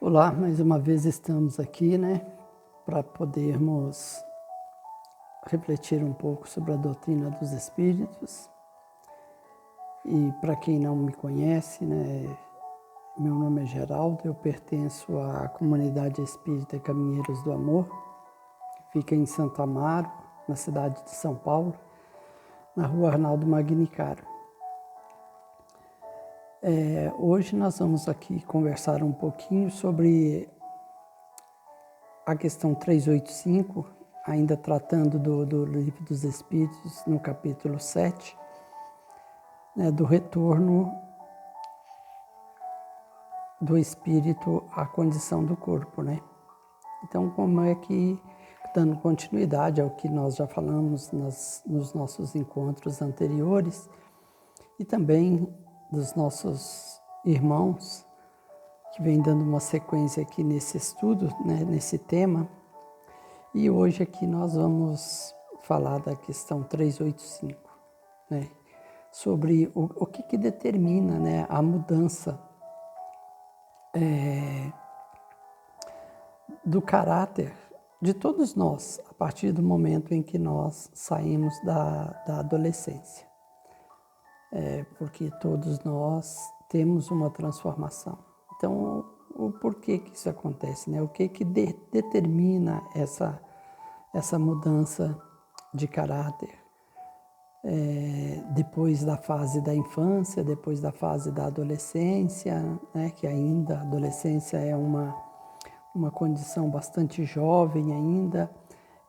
Olá, mais uma vez estamos aqui, para podermos refletir um pouco sobre a doutrina dos Espíritos. E para quem não me conhece, meu nome é Geraldo, eu pertenço à Comunidade Espírita Caminheiros do Amor, que fica em Santo Amaro, na cidade de São Paulo, na rua Arnaldo Magnicaro. Hoje nós vamos aqui conversar um pouquinho sobre a questão 385, ainda tratando do Livro dos Espíritos, no capítulo 7, do retorno do espírito à condição do corpo, Então, como é que, dando continuidade ao que nós já falamos nos nossos encontros anteriores, e também dos nossos irmãos, que vem dando uma sequência aqui nesse estudo, nesse tema. E hoje aqui nós vamos falar da questão 385, sobre o que determina, a mudança do caráter de todos nós, a partir do momento em que nós saímos da adolescência. Porque todos nós temos uma transformação. Então, o porquê que isso acontece, O que determina essa mudança de caráter? Depois da fase da infância, depois da fase da adolescência, que ainda a adolescência é uma condição bastante jovem ainda,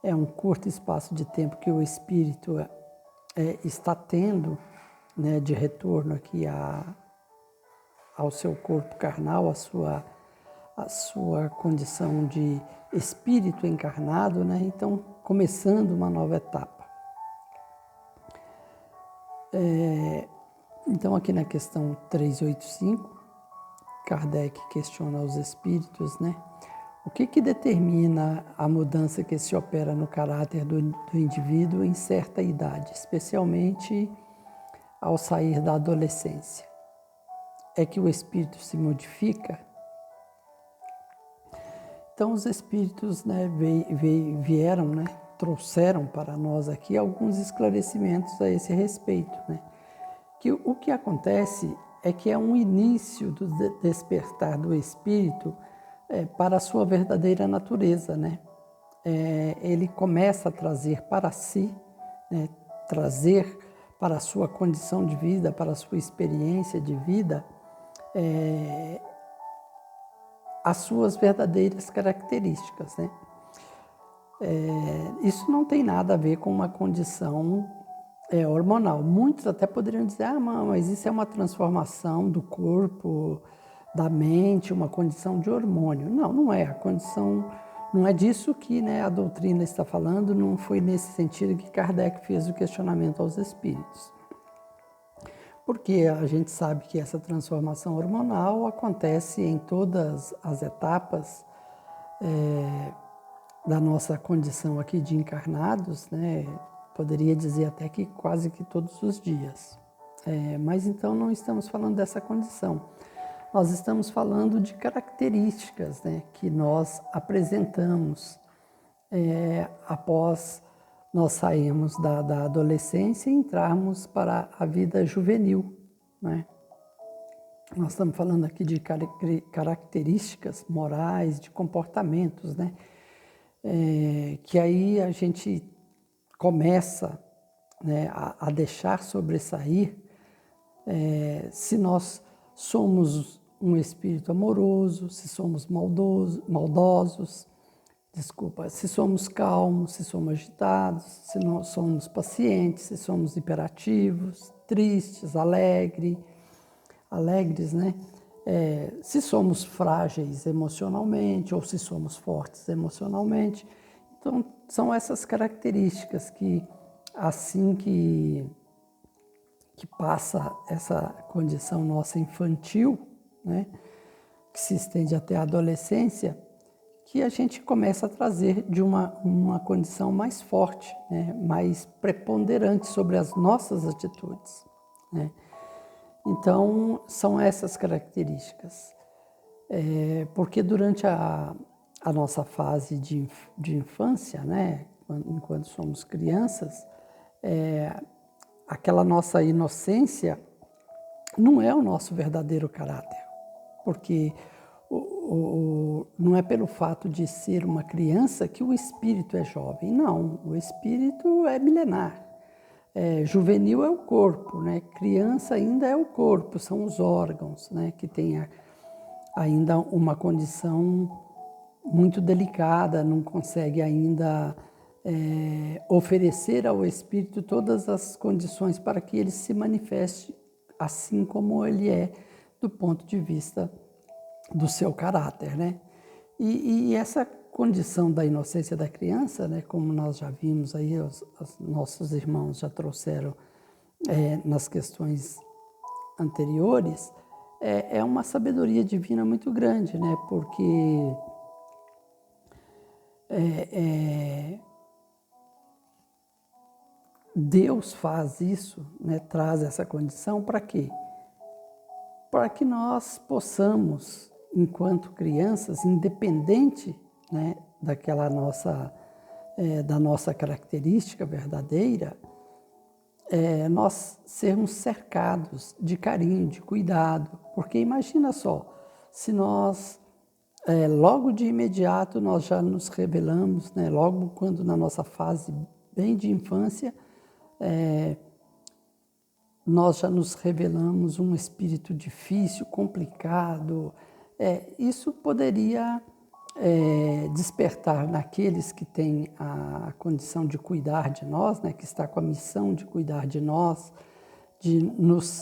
é um curto espaço de tempo que o espírito está tendo, de retorno aqui ao seu corpo carnal, a sua condição de espírito encarnado, Então, começando uma nova etapa. Então, aqui na questão 385, Kardec questiona os espíritos, O que determina a mudança que se opera no caráter do indivíduo em certa idade, especialmente ao sair da adolescência? É que o espírito se modifica? Então, os espíritos vieram, trouxeram para nós aqui alguns esclarecimentos a esse respeito. Que o que acontece é que é um início do despertar do espírito para a sua verdadeira natureza. Ele começa a trazer para si, trazer para a sua condição de vida, para a sua experiência de vida, as suas verdadeiras características. Isso não tem nada a ver com uma condição hormonal. Muitos até poderiam dizer, mas isso é uma transformação do corpo, da mente, uma condição de hormônio. Não, não é. A condição, não é disso que a doutrina está falando, não foi nesse sentido que Kardec fez o questionamento aos espíritos. Porque a gente sabe que essa transformação hormonal acontece em todas as etapas da nossa condição aqui de encarnados, Poderia dizer até que quase que todos os dias. Mas então não estamos falando dessa condição. Nós estamos falando de características, que nós apresentamos após nós sairmos da adolescência e entrarmos para a vida juvenil. Nós estamos falando aqui de características morais, de comportamentos, que aí a gente começa a deixar sobressair se nós somos um espírito amoroso, se somos maldosos, se somos calmos, se somos agitados, se não somos pacientes, se somos hiperativos, tristes, alegres, se somos frágeis emocionalmente ou se somos fortes emocionalmente. Então, são essas características que, assim que passa essa condição nossa infantil, que se estende até a adolescência, que a gente começa a trazer de uma condição mais forte, mais preponderante sobre as nossas atitudes. Então, são essas características. Porque durante a nossa fase de infância, né, enquanto somos crianças, aquela nossa inocência não é o nosso verdadeiro caráter, porque não é pelo fato de ser uma criança que o espírito é jovem, não, o espírito é milenar. Juvenil é o corpo, né? Criança ainda é o corpo, são os órgãos, né, que têm ainda uma condição muito delicada, não consegue ainda oferecer ao espírito todas as condições para que ele se manifeste assim como ele é do ponto de vista do seu caráter, né? E essa condição da inocência da criança, né, como nós já vimos aí, os nossos irmãos já trouxeram nas questões anteriores, é uma sabedoria divina muito grande, né? Porque Deus faz isso, né? Traz essa condição para quê? Para que nós possamos, enquanto crianças, independente, né, da nossa característica verdadeira, nós sermos cercados de carinho, de cuidado. Porque imagina só, se nós, logo de imediato, nós já nos rebelamos, né, logo quando na nossa fase bem de infância, nós já nos revelamos um espírito difícil, complicado. Isso poderia despertar naqueles que têm a condição de cuidar de nós, né, que está com a missão de cuidar de nós, de nos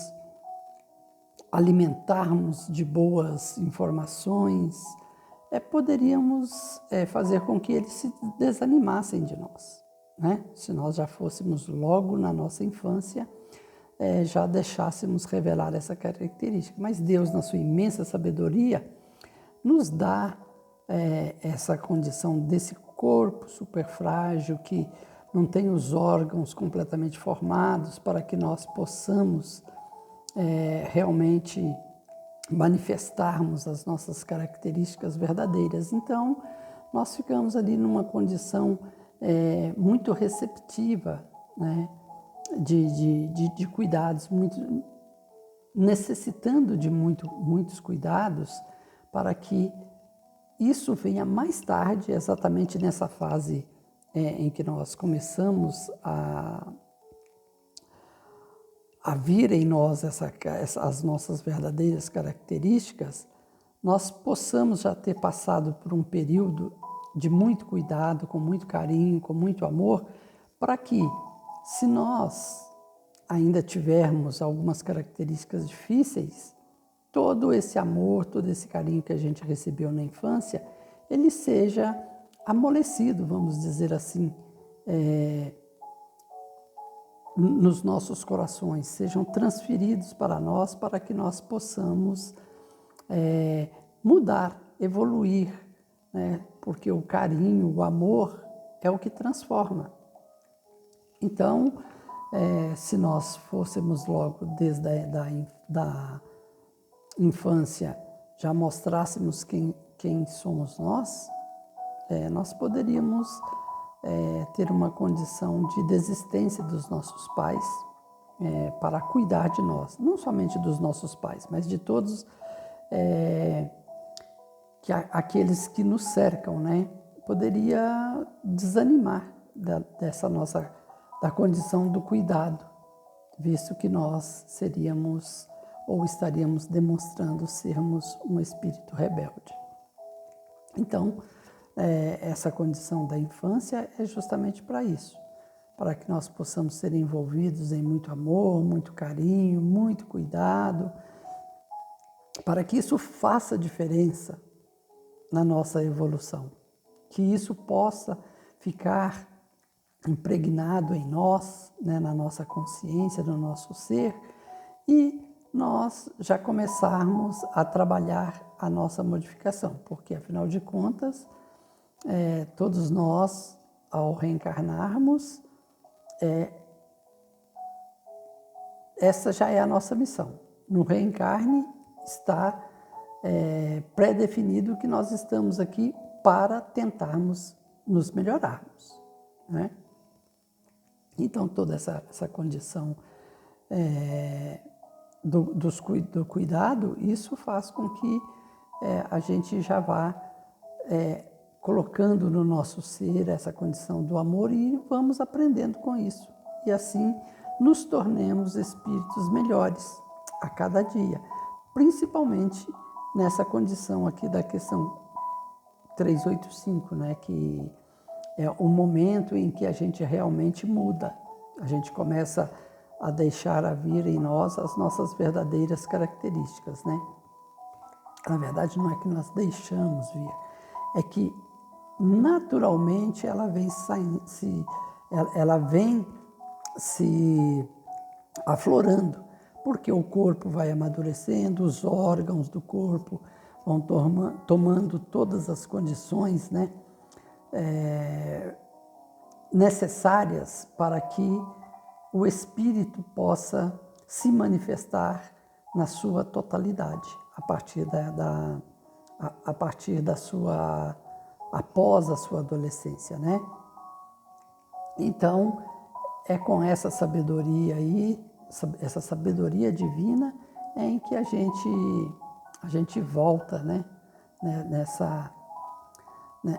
alimentarmos de boas informações, poderíamos fazer com que eles se desanimassem de nós, né? Se nós já fôssemos logo na nossa infância, já deixássemos revelar essa característica. Mas Deus, na sua imensa sabedoria, nos dá essa condição desse corpo super frágil, que não tem os órgãos completamente formados, para que nós possamos realmente manifestarmos as nossas características verdadeiras. Então, nós ficamos ali numa condição muito receptiva, né? De cuidados, necessitando de muitos cuidados para que isso venha mais tarde, exatamente nessa fase em que nós começamos a vir em nós as nossas verdadeiras características, nós possamos já ter passado por um período de muito cuidado, com muito carinho, com muito amor, para que, se nós ainda tivermos algumas características difíceis, todo esse amor, todo esse carinho que a gente recebeu na infância, ele seja amolecido, vamos dizer assim, nos nossos corações, sejam transferidos para nós, para que nós possamos mudar, evoluir, né? Porque o carinho, o amor é o que transforma. Então, se nós fôssemos logo desde da infância, já mostrássemos quem somos nós, nós poderíamos ter uma condição de desistência dos nossos pais para cuidar de nós, não somente dos nossos pais, mas de todos aqueles que nos cercam, né? Poderia desanimar da condição do cuidado, visto que nós seríamos ou estaríamos demonstrando sermos um espírito rebelde. Então, essa condição da infância é justamente para isso, para que nós possamos ser envolvidos em muito amor, muito carinho, muito cuidado, para que isso faça diferença na nossa evolução, que isso possa ficar impregnado em nós, né, na nossa consciência, no nosso ser, e nós já começarmos a trabalhar a nossa modificação, porque, afinal de contas, todos nós, ao reencarnarmos, essa já é a nossa missão. No reencarne está pré-definido que nós estamos aqui para tentarmos nos melhorarmos, né? Então, toda essa condição do cuidado, isso faz com que a gente já vá colocando no nosso ser essa condição do amor e vamos aprendendo com isso. E assim nos tornemos espíritos melhores a cada dia, principalmente nessa condição aqui da questão 385, né, que é o momento em que a gente realmente muda. A gente começa a deixar a vir em nós as nossas verdadeiras características, né? Na verdade, não é que nós deixamos vir, é que naturalmente ela vem se aflorando, porque o corpo vai amadurecendo, os órgãos do corpo vão tomando todas as condições, né, necessárias para que o espírito possa se manifestar na sua totalidade, a partir da sua, após a sua adolescência, né? Então, é com essa sabedoria aí, essa sabedoria divina, em que a gente volta, né,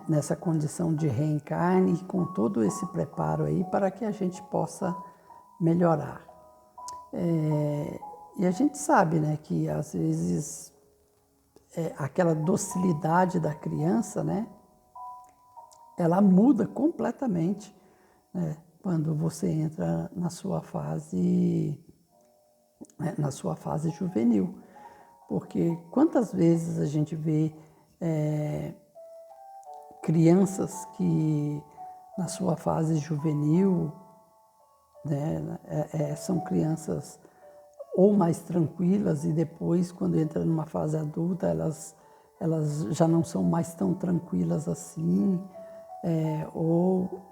nessa condição de reencarne, com todo esse preparo aí para que a gente possa melhorar. E a gente sabe, né, que às vezes aquela docilidade da criança, né, ela muda completamente, né, quando você entra na sua fase juvenil. Porque quantas vezes a gente vê crianças que na sua fase juvenil, né, são crianças ou mais tranquilas e depois, quando entra numa fase adulta, elas já não são mais tão tranquilas assim, ou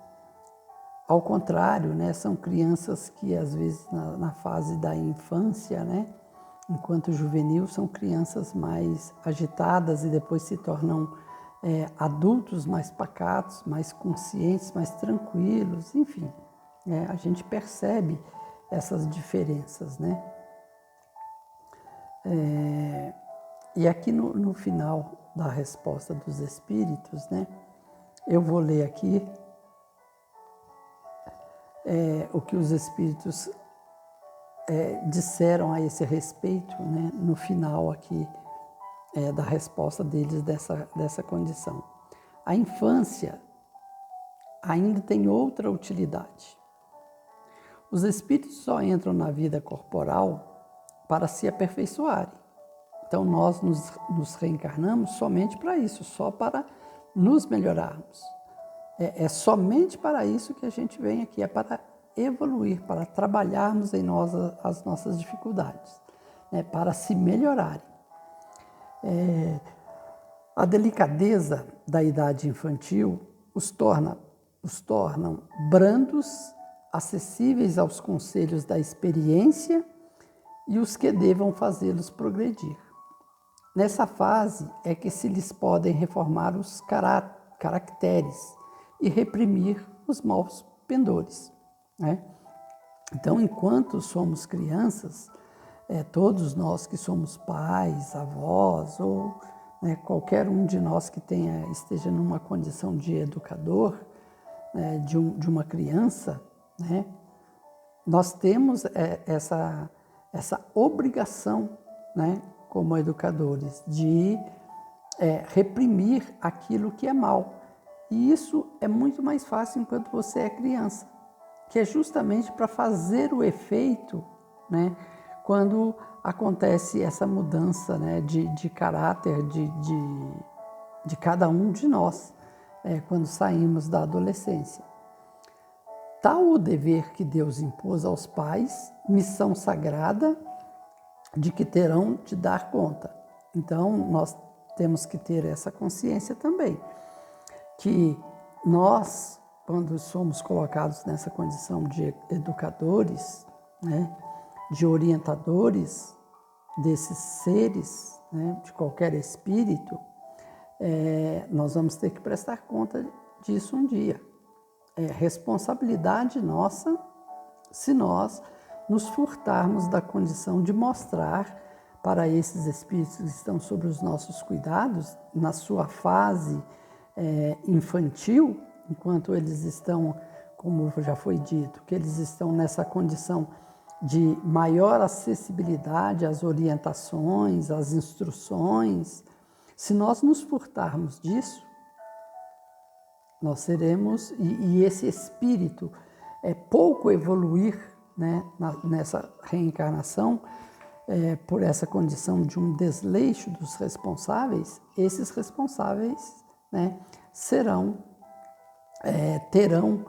ao contrário, né, são crianças que às vezes na fase da infância, né, enquanto juvenil, são crianças mais agitadas e depois se tornam adultos mais pacatos, mais conscientes, mais tranquilos, enfim, a gente percebe essas diferenças, né? E aqui no final da resposta dos espíritos, né, eu vou ler aqui o que os espíritos disseram a esse respeito, né, no final aqui da resposta deles dessa condição. A infância ainda tem outra utilidade. Os espíritos só entram na vida corporal para se aperfeiçoarem. Então, nós nos reencarnamos somente para isso, só para nos melhorarmos. É somente para isso que a gente vem aqui, é para evoluir, para trabalharmos em nós as nossas dificuldades, né, para se melhorarem. A delicadeza da idade infantil os tornam brandos, acessíveis aos conselhos da experiência e os que devam fazê-los progredir. Nessa fase é que se lhes podem reformar os caracteres e reprimir os maus pendores, né? Então, enquanto somos crianças, todos nós que somos pais, avós, ou qualquer um de nós que esteja numa condição de educador, de uma criança, né, nós temos essa obrigação, né, como educadores, de reprimir aquilo que é mal. E isso é muito mais fácil enquanto você é criança, que é justamente para fazer o efeito, né, quando acontece essa mudança, né, de caráter de cada um de nós, quando saímos da adolescência. Tal o dever que Deus impôs aos pais, missão sagrada de que terão de dar conta. Então, nós temos que ter essa consciência também, que nós, quando somos colocados nessa condição de educadores, né, de orientadores desses seres, né, de qualquer espírito, nós vamos ter que prestar conta disso um dia. É responsabilidade nossa se nós nos furtarmos da condição de mostrar para esses espíritos que estão sob os nossos cuidados, na sua fase infantil, enquanto eles estão, como já foi dito, que eles estão nessa condição de maior acessibilidade às orientações, às instruções. Se nós nos furtarmos disso, nós seremos, e esse espírito pouco evoluir, né, nessa reencarnação, por essa condição de um desleixo dos responsáveis, esses responsáveis, né, terão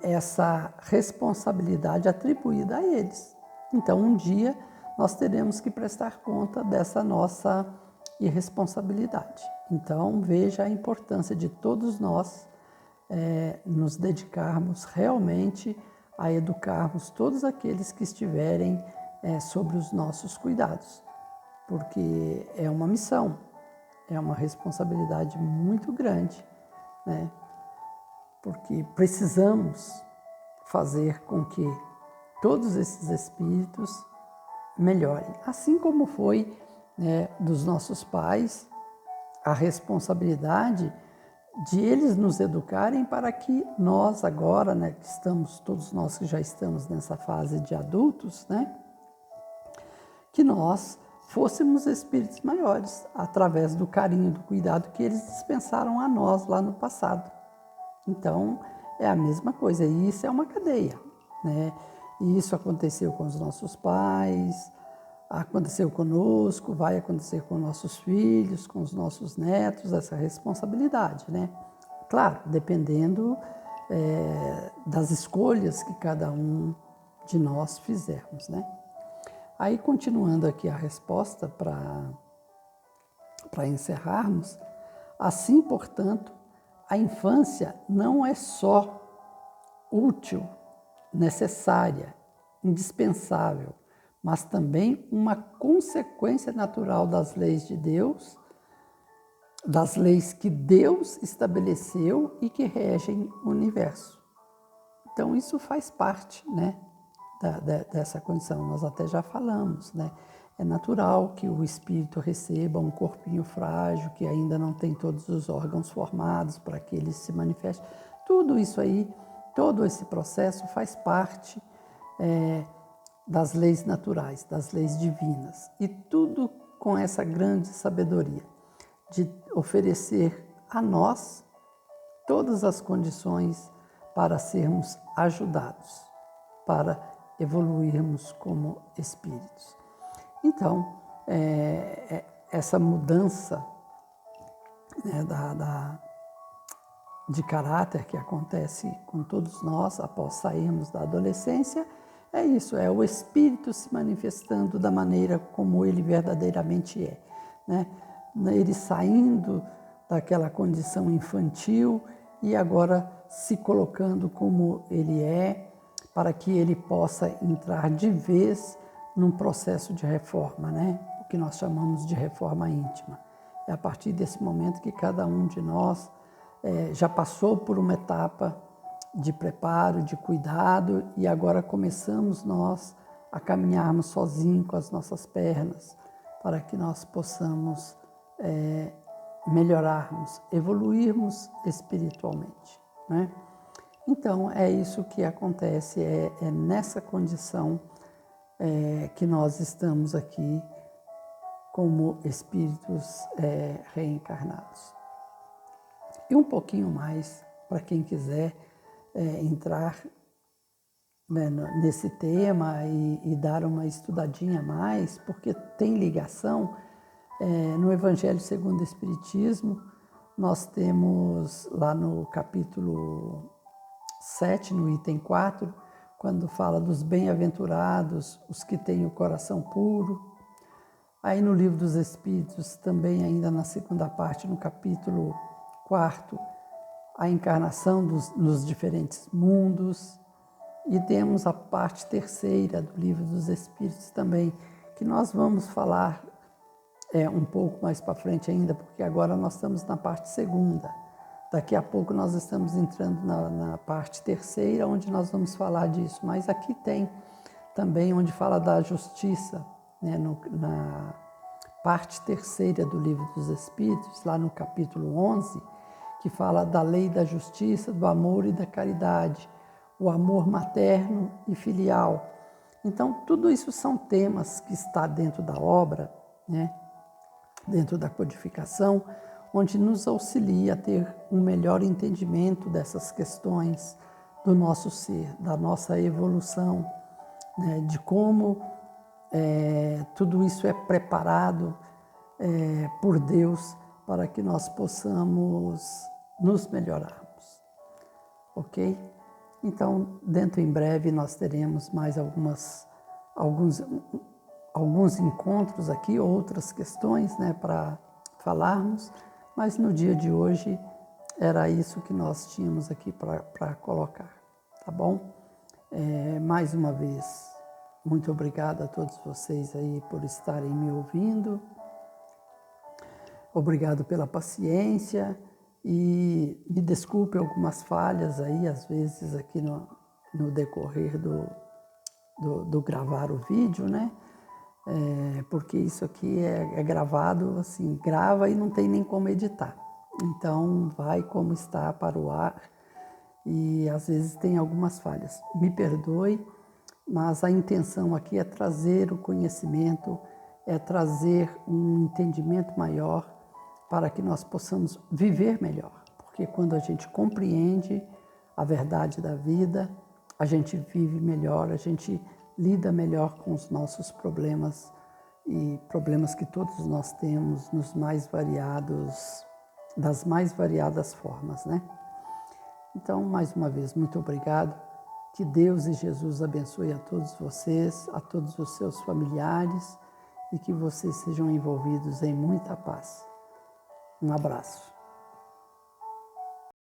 essa responsabilidade atribuída a eles. Então, um dia, nós teremos que prestar conta dessa nossa irresponsabilidade. Então, veja a importância de todos nós nos dedicarmos realmente a educarmos todos aqueles que estiverem sobre os nossos cuidados, porque é uma missão, é uma responsabilidade muito grande, né? Porque precisamos fazer com que todos esses espíritos melhorem, assim como foi, né, dos nossos pais, a responsabilidade de eles nos educarem para que nós agora, né, que estamos, todos nós que já estamos nessa fase de adultos, né, que nós fôssemos espíritos maiores, através do carinho, do cuidado que eles dispensaram a nós lá no passado. Então, é a mesma coisa, e isso é uma cadeia, né? E isso aconteceu com os nossos pais, aconteceu conosco, vai acontecer com nossos filhos, com os nossos netos, essa responsabilidade, né? Claro, dependendo das escolhas que cada um de nós fizermos, né? Aí, continuando aqui a resposta para encerrarmos, assim, portanto, a infância não é só útil, necessária, indispensável, mas também uma consequência natural das leis de Deus, das leis que Deus estabeleceu e que regem o universo. Então, isso faz parte, né, dessa condição. Nós até já falamos, né? É natural que o espírito receba um corpinho frágil, que ainda não tem todos os órgãos formados para que ele se manifeste. Tudo isso aí, todo esse processo faz parte das leis naturais, das leis divinas. E tudo com essa grande sabedoria de oferecer a nós todas as condições para sermos ajudados, para evoluirmos como espíritos. Então, essa mudança, né, de caráter que acontece com todos nós após sairmos da adolescência, é isso, é o espírito se manifestando da maneira como ele verdadeiramente é, né? Ele saindo daquela condição infantil e agora se colocando como ele é, para que ele possa entrar de vez num processo de reforma, né? O que nós chamamos de reforma íntima. É a partir desse momento que cada um de nós já passou por uma etapa de preparo, de cuidado, e agora começamos nós a caminharmos sozinhos com as nossas pernas, para que nós possamos melhorarmos, evoluirmos espiritualmente, né? Então, é isso que acontece, é nessa condição que nós estamos aqui como espíritos reencarnados. E um pouquinho mais, para quem quiser entrar, né, nesse tema e dar uma estudadinha a mais, porque tem ligação. No Evangelho segundo o Espiritismo, nós temos lá no capítulo 7, no item 4, quando fala dos bem-aventurados, os que têm o coração puro. Aí no Livro dos Espíritos, também ainda na segunda parte, no capítulo 4, a encarnação nos diferentes mundos. E temos a parte terceira do Livro dos Espíritos também, que nós vamos falar um pouco mais para frente ainda, porque agora nós estamos na parte segunda. Daqui a pouco nós estamos entrando na parte terceira, onde nós vamos falar disso. Mas aqui tem também onde fala da justiça, né? Na parte terceira do Livro dos Espíritos, lá no capítulo 11, que fala da lei da justiça, do amor e da caridade, o amor materno e filial. Então, tudo isso são temas que está dentro da obra, né? Dentro da codificação, onde nos auxilia a ter um melhor entendimento dessas questões do nosso ser, da nossa evolução, né? De como tudo isso é preparado por Deus para que nós possamos nos melhorarmos, ok? Então, dentro em breve, nós teremos mais alguns encontros aqui, outras questões, né, para falarmos, mas no dia de hoje era isso que nós tínhamos aqui para colocar, tá bom? Mais uma vez, muito obrigado a todos vocês aí por estarem me ouvindo, obrigado pela paciência e me desculpe algumas falhas aí, às vezes aqui no decorrer do gravar o vídeo, né? Porque isso aqui é gravado, assim, grava e não tem nem como editar. Então, vai como está para o ar e às vezes tem algumas falhas. Me perdoe, mas a intenção aqui é trazer o conhecimento, é trazer um entendimento maior para que nós possamos viver melhor. Porque quando a gente compreende a verdade da vida, a gente vive melhor, a gente lida melhor com os nossos problemas e problemas que todos nós temos das mais variadas formas, né? Então, mais uma vez, muito obrigado. Que Deus e Jesus abençoe a todos vocês, a todos os seus familiares e que vocês sejam envolvidos em muita paz. Um abraço.